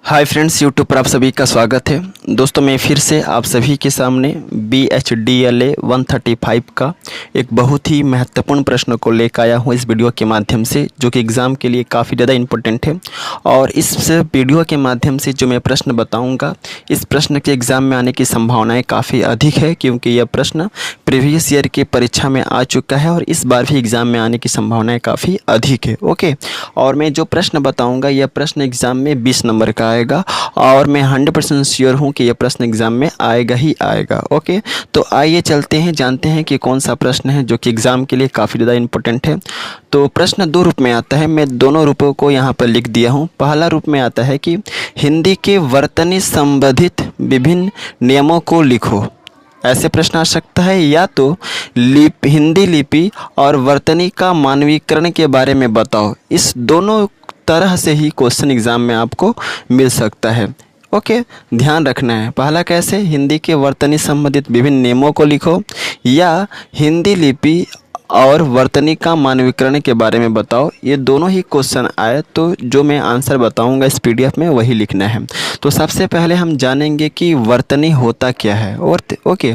Hi friends, YouTube पर आप सभी का स्वागत है। दोस्तों, मैं फिर से आप सभी के सामने BHDLA 135 का एक बहुत ही महत्वपूर्ण प्रश्न को लेकर आया हूँ इस वीडियो के माध्यम से, जो कि एग्ज़ाम के लिए काफ़ी ज़्यादा इम्पोर्टेंट है। और इस वीडियो के माध्यम से जो मैं प्रश्न बताऊँगा, इस प्रश्न के एग्ज़ाम में आने की संभावनाएँ काफ़ी अधिक है, क्योंकि यह प्रश्न प्रीवियस ईयर की परीक्षा में आ चुका है और इस बार भी एग्ज़ाम में आने की संभावनाएँ काफ़ी अधिक है। ओके, और मैं जो प्रश्न बताऊँगा यह प्रश्न एग्ज़ाम में 20 नंबर का आएगा और मैं 100% श्योर हूँ कि यह प्रश्न एग्ज़ाम में आएगा ही आएगा। ओके, तो आइए चलते हैं, जानते हैं कि कौन सा प्रश्न है जो कि एग्ज़ाम के लिए काफ़ी ज़्यादा इम्पोर्टेंट है। तो प्रश्न दो रूप में आता है, मैं दोनों रूपों को यहाँ पर लिख दिया हूँ। पहला रूप में आता है कि हिंदी के वर्तनी संबंधित विभिन्न नियमों को लिखो। ऐसे प्रश्न आ सकता है, या तो हिंदी लिपि और वर्तनी का मानवीकरण के बारे में बताओ। इस दोनों तरह से ही क्वेश्चन एग्ज़ाम में आपको मिल सकता है। ओके, ध्यान रखना है। पहला कैसे, हिंदी के वर्तनी संबंधित विभिन्न नियमों को लिखो, या हिंदी लिपि और वर्तनी का मानवीकरण के बारे में बताओ। ये दोनों ही क्वेश्चन आए तो जो मैं आंसर बताऊंगा इस PDF में वही लिखना है। तो सबसे पहले हम जानेंगे कि वर्तनी होता क्या है। और ओके,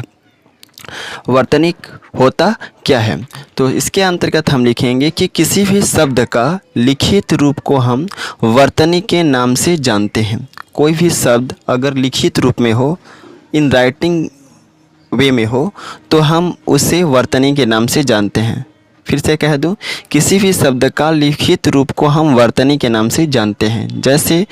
वर्तनी होता क्या है, तो इसके अंतर्गत हम लिखेंगे कि किसी भी शब्द का लिखित रूप को हम वर्तनी के नाम से जानते हैं। कोई भी शब्द अगर लिखित रूप में हो, इन राइटिंग वे में हो, तो हम उसे वर्तनी के नाम से जानते हैं। फिर से कह दूं, किसी भी शब्द का लिखित रूप को हम वर्तनी के नाम से जानते हैं। जैसे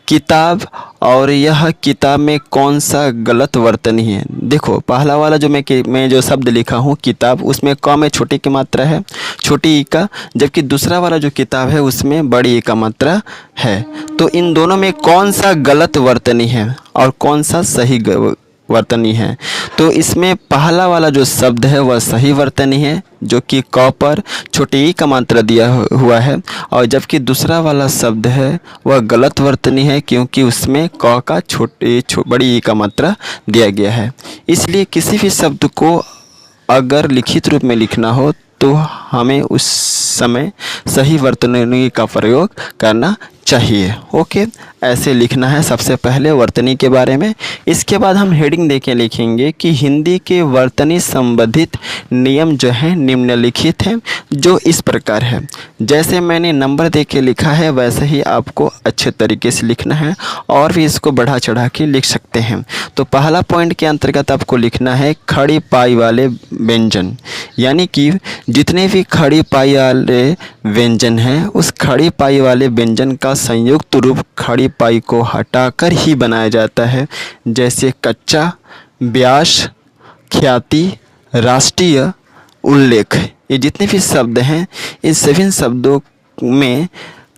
किताब और यह किताब में कौन सा गलत वर्तनी है। देखो, पहला वाला जो मैं जो शब्द लिखा हूँ किताब, उसमें क में छोटी की मात्रा है, छोटी ई का, जबकि दूसरा वाला जो किताब है उसमें बड़ी ई का मात्रा है। तो इन दोनों में कौन सा गलत वर्तनी है और कौन सा सही वर्तनी है। तो इसमें पहला वाला जो शब्द है वह सही वर्तनी है, जो कि क पर छोटी ई का मात्रा दिया हुआ है, और जबकि दूसरा वाला शब्द है वह गलत वर्तनी है, क्योंकि उसमें क का बड़ी ई का मात्रा दिया गया है। इसलिए किसी भी शब्द को अगर लिखित रूप में लिखना हो तो हमें उस समय सही वर्तनी का प्रयोग करना चाहिए। ओके, ऐसे लिखना है सबसे पहले वर्तनी के बारे में। इसके बाद हम हेडिंग देके लिखेंगे कि हिंदी के वर्तनी संबंधित नियम जो हैं निम्नलिखित हैं, जो इस प्रकार है। जैसे मैंने नंबर देके लिखा है वैसे ही आपको अच्छे तरीके से लिखना है, और भी इसको बढ़ा चढ़ा के लिख सकते हैं। तो पहला पॉइंट के अंतर्गत आपको लिखना है खड़ी पाई वाले व्यंजन, यानी कि जितने भी खड़ी पाई वाले व्यंजन हैं उस खड़ी पाई वाले व्यंजन का संयुक्त रूप खड़ी पाई को हटाकर ही बनाया जाता है। जैसे कच्चा, व्यास, ख्याति, राष्ट्रीय, उल्लेख, ये जितने भी शब्द हैं इन सभी शब्दों में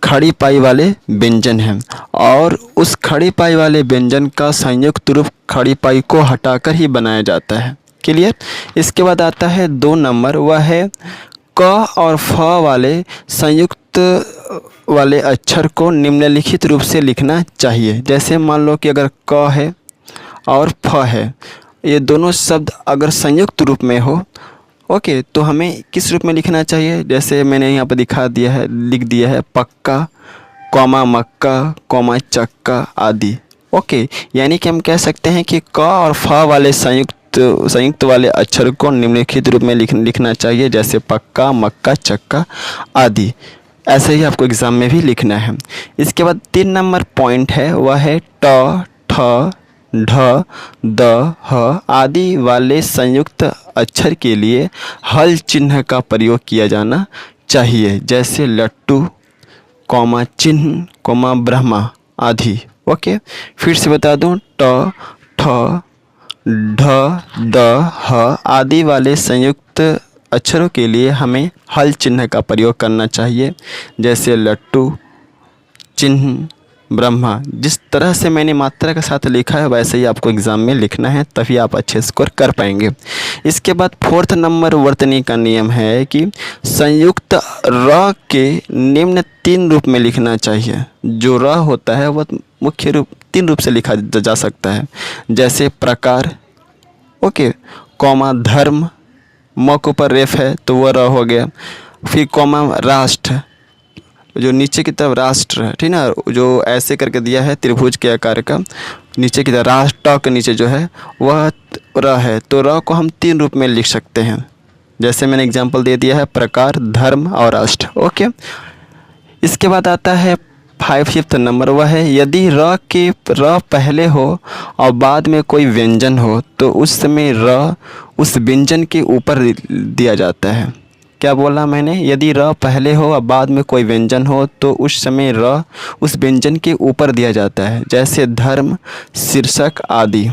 खड़ी पाई वाले व्यंजन हैं, और उस खड़ी पाई वाले व्यंजन का संयुक्त रूप खड़ी पाई को हटाकर ही बनाया जाता है। क्लियर। इसके बाद आता है 2 नंबर, वह है क और फ वाले संयुक्त वाले अक्षर को निम्नलिखित रूप से लिखना चाहिए। जैसे मान लो कि अगर क है और फ है, ये दोनों शब्द अगर संयुक्त रूप में हो, ओके, तो हमें किस रूप में लिखना चाहिए। जैसे मैंने यहाँ पर दिखा दिया है, लिख दिया है पक्का, कौमा मक्का, कौमा चक्का आदि। ओके, यानी कि हम कह सकते हैं कि क और फ वाले संयुक्त वाले अक्षर को निम्नलिखित रूप में लिखना चाहिए, जैसे पक्का, मक्का, चक्का आदि। ऐसे ही आपको एग्ज़ाम में भी लिखना है। इसके बाद 3 नंबर पॉइंट है, वह है ट, ठ, ढ, द, ह आदि वाले संयुक्त अक्षर के लिए हल चिन्ह का प्रयोग किया जाना चाहिए। जैसे लट्टू, कौमा चिन्ह, कौमा ब्रह्मा आदि। ओके, फिर से बता दूं, ट, ठ, ढ, द, ह आदि वाले संयुक्त अक्षरों के लिए हमें हल चिन्ह का प्रयोग करना चाहिए। जैसे लट्टू, चिन्ह, ब्रह्मा। जिस तरह से मैंने मात्रा के साथ लिखा है वैसे ही आपको एग्ज़ाम में लिखना है, तभी आप अच्छे स्कोर कर पाएंगे। इसके बाद 4th नंबर वर्तनी का नियम है कि संयुक्त र के निम्न 3 रूप में लिखना चाहिए। जो र होता है वह मुख्य रूप 3 रूप से लिखा जा सकता है। जैसे प्रकार, ओके, कौमा धर्म, म के ऊपर रेफ है तो वह र हो गया। फिर कॉमा राष्ट्र, जो नीचे की तरफ राष्ट्र है, ठीक ना, जो ऐसे करके दिया है त्रिभुज के आकार का, नीचे की तरफ राष्ट्र के नीचे जो है वह र है, तो र को हम 3 रूप में लिख सकते हैं। जैसे मैंने एग्जाम्पल दे दिया है, प्रकार, धर्म और राष्ट्र। ओके, इसके बाद आता है 5th नंबर, वह है यदि र पहले हो और बाद में कोई व्यंजन हो तो उस समय र उस व्यंजन के ऊपर दिया जाता है। क्या बोला मैंने? यदि र पहले हो और बाद में कोई व्यंजन हो तो उस समय र उस व्यंजन के ऊपर दिया जाता है, जैसे धर्म, शीर्षक आदि।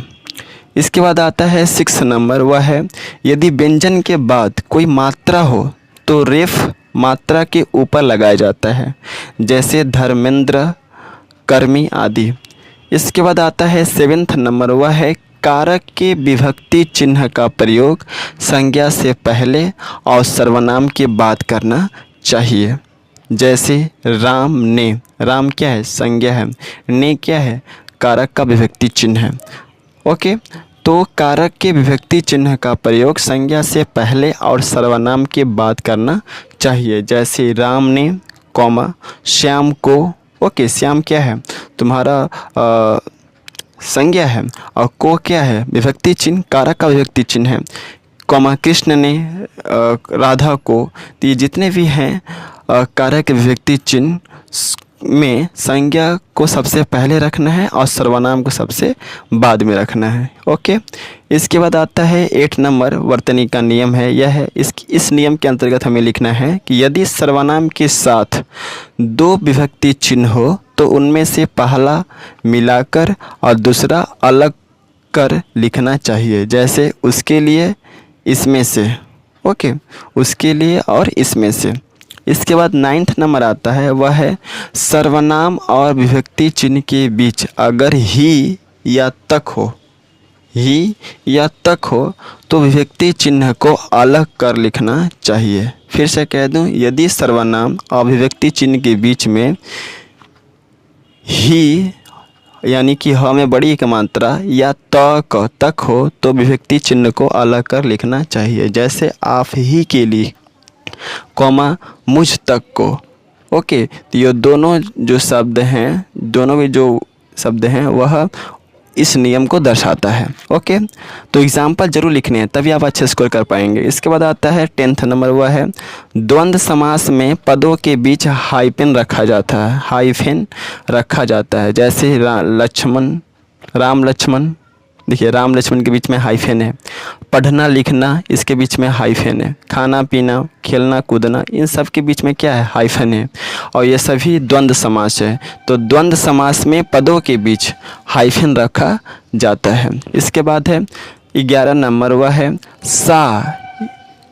इसके बाद आता है 6 नंबर, वह है यदि व्यंजन के बाद कोई मात्रा हो तो रेफ मात्रा के ऊपर लगाया जाता है, जैसे धर्मेंद्र, कर्मी आदि। इसके बाद आता है 7th नंबर, वह है कारक के विभक्ति चिन्ह का प्रयोग संज्ञा से पहले और सर्वनाम के बाद करना चाहिए, जैसे राम ने। राम क्या है? संज्ञा है। ने क्या है? कारक का विभक्ति चिन्ह है। ओके, तो कारक के विभक्ति चिन्ह का प्रयोग संज्ञा से पहले और सर्वनाम के बाद करना चाहिए, जैसे राम ने, कॉमा, श्याम को। ओके, श्याम क्या है? तुम्हारा संज्ञा है, और को क्या है? विभक्ति चिन्ह, कारक का विभक्ति चिन्ह है, कॉमा, कृष्ण ने, राधा को। तो ये जितने भी हैं कारक विभक्ति चिन्ह में संज्ञा को सबसे पहले रखना है और सर्वनाम को सबसे बाद में रखना है। ओके, इसके बाद आता है 8 नंबर, वर्तनी का नियम है। यह है इस नियम के अंतर्गत हमें लिखना है कि यदि सर्वनाम के साथ 2 विभक्ति चिन्ह हो तो उनमें से पहला मिलाकर और दूसरा अलग कर लिखना चाहिए, जैसे उसके लिए, इसमें से। ओके, उसके लिए और इसमें से। इसके बाद 9th नंबर आता है, वह है सर्वनाम और विभक्ति चिन्ह के बीच अगर ही या तक हो, ही या तक हो तो विभक्ति चिन्ह को अलग कर लिखना चाहिए। फिर से कह दूं, यदि सर्वनाम और विभक्ति चिन्ह के बीच में ही यानी कि ह में बड़ी एक मात्रा या तक हो तो विभक्ति चिन्ह को अलग कर लिखना चाहिए, जैसे आप ही के लिए, कॉमा, मुझ तक को। ओके, तो ये दोनों जो शब्द हैं, दोनों भी जो शब्द हैं वह इस नियम को दर्शाता है। ओके, तो एग्जाम्पल जरूर लिखने हैं तभी आप अच्छे स्कोर कर पाएंगे। इसके बाद आता है 10th नंबर, वह है द्वंद्व समास में पदों के बीच हाइफन रखा जाता है, हाइफन रखा जाता है, जैसे लक्ष्मण, राम लक्ष्मण। देखिए, राम लक्ष्मण के बीच में हाइफन है। पढ़ना लिखना, इसके बीच में हाइफन है। खाना पीना, खेलना कूदना, इन सब के बीच में क्या है? हाइफन है। और ये सभी द्वंद्व समास है, तो द्वंद्व समास में पदों के बीच हाइफन रखा जाता है। इसके बाद है 11 नंबर, वह है सा,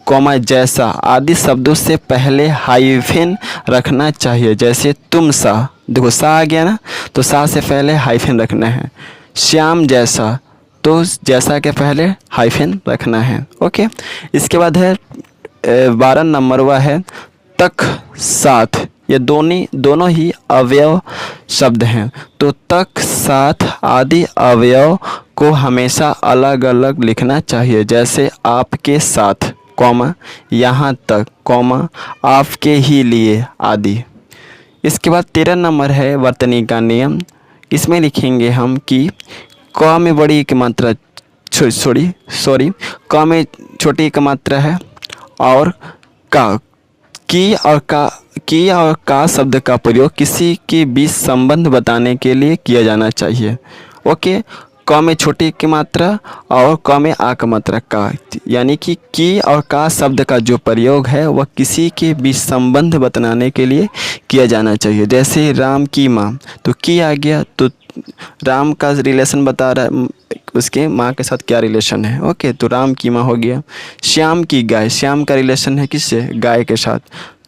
कॉमा, जैसा आदि शब्दों से पहले हाइफन रखना चाहिए, जैसे तुम सा। देखो, सा आ गया ना, तो सा से पहले हाइफन रखना है। श्याम जैसा, तो जैसा के पहले हाइफन रखना है। ओके, इसके बाद है 12 नंबर, वह है तक, साथ। ये दोनों ही अवयव शब्द हैं, तो तक, साथ आदि अवयव को हमेशा अलग अलग लिखना चाहिए, जैसे आपके साथ, कॉमा, यहाँ तक, कॉमा, आपके ही लिए आदि। इसके बाद 13 नंबर है वर्तनी का नियम। इसमें लिखेंगे हम कि क में बड़ी एक मात्रा, सॉरी, क में छोटी एक मात्रा है, और का, की और का शब्द का प्रयोग किसी के बीच संबंध बताने के लिए किया जाना चाहिए। ओके, क में छोटी की मात्रा और क में आ का मात्रा का, यानी कि की और का शब्द का जो प्रयोग है वह किसी के बीच संबंध बताने के लिए किया जाना चाहिए, जैसे राम की माँ, तो की आ गया तो राम का रिलेशन बता रहा है, उसके माँ के साथ क्या रिलेशन है। ओके, तो राम की माँ हो गया। श्याम की गाय, श्याम का रिलेशन है किससे? गाय के साथ।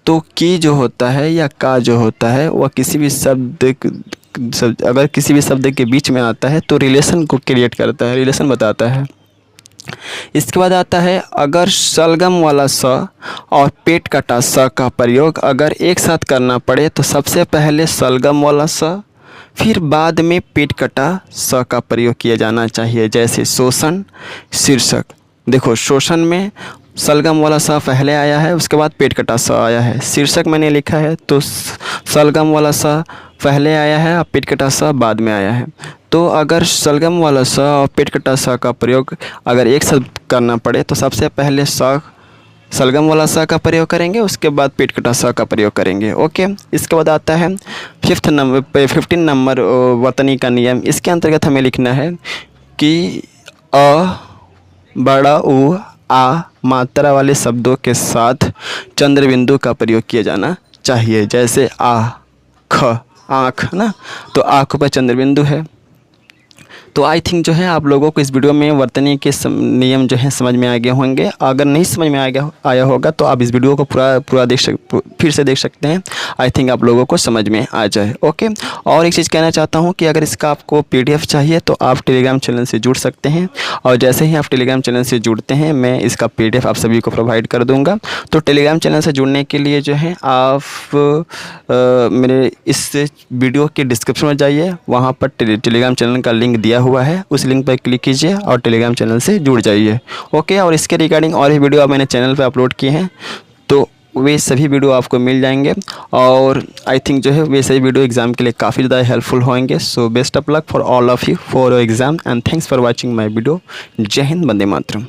तो की जो होता है या का जो होता है वह किसी भी अगर किसी भी शब्द के बीच में आता है तो रिलेशन को क्रिएट करता है, रिलेशन बताता है। इसके बाद आता है अगर सलगम वाला स और पेट कटा स का प्रयोग अगर एक साथ करना पड़े तो सबसे पहले सलगम वाला स, फिर बाद में पेट कटा स का प्रयोग किया जाना चाहिए, जैसे शोषण, शीर्षक। देखो, शोषण में सलगम वाला सा पहले आया है, उसके बाद पेट कटा सा आया है। शीर्षक मैंने लिखा है तो सलगम वाला सा पहले आया है और पेट कटा सा बाद में आया है। तो अगर सलगम वाला सा और पेट कटा सा का प्रयोग अगर एक साथ करना पड़े तो सबसे पहले सा सलगम वाला सा का प्रयोग करेंगे, उसके बाद पेट कटा सा का प्रयोग करेंगे। ओके, इसके बाद आता है 15 नंबर वतनी का नियम। इसके अंतर्गत हमें लिखना है कि अ बड़ा उ आ मात्रा वाले शब्दों के साथ चंद्र बिंदु का प्रयोग किया जाना चाहिए। जैसे आ ख आँख ना, तो आँख पर चंद्र बिंदु है। तो आई थिंक जो है आप लोगों को इस वीडियो में वर्तनी के नियम जो है समझ में आ गए होंगे। अगर नहीं समझ में आया होगा तो आप इस वीडियो को पूरा फिर से देख सकते हैं। आई थिंक आप लोगों को समझ में आ जाए। ओके, और एक चीज़ कहना चाहता हूँ कि अगर इसका आपको PDF चाहिए तो आप टेलीग्राम चैनल से जुड़ सकते हैं, और जैसे ही आप टेलीग्राम चैनल से जुड़ते हैं मैं इसका PDF आप सभी को प्रोवाइड कर दूँगा। तो टेलीग्राम चैनल से जुड़ने के लिए जो है आप मेरे इस वीडियो के डिस्क्रिप्शन में जाइए, वहाँ पर टेलीग्राम चैनल का लिंक दिया हुआ है, उस लिंक पर क्लिक कीजिए और टेलीग्राम चैनल से जुड़ जाइए। ओके, और इसके रिगार्डिंग और भी वीडियो मैंने चैनल पर अपलोड किए हैं, तो वे सभी वीडियो आपको मिल जाएंगे। और आई थिंक जो है वे सभी वीडियो एग्ज़ाम के लिए काफ़ी ज़्यादा हेल्पफुल होंगे। So best of luck for all of you for your exam and thanks for watching my video. जय हिंद, वंदे मातरम।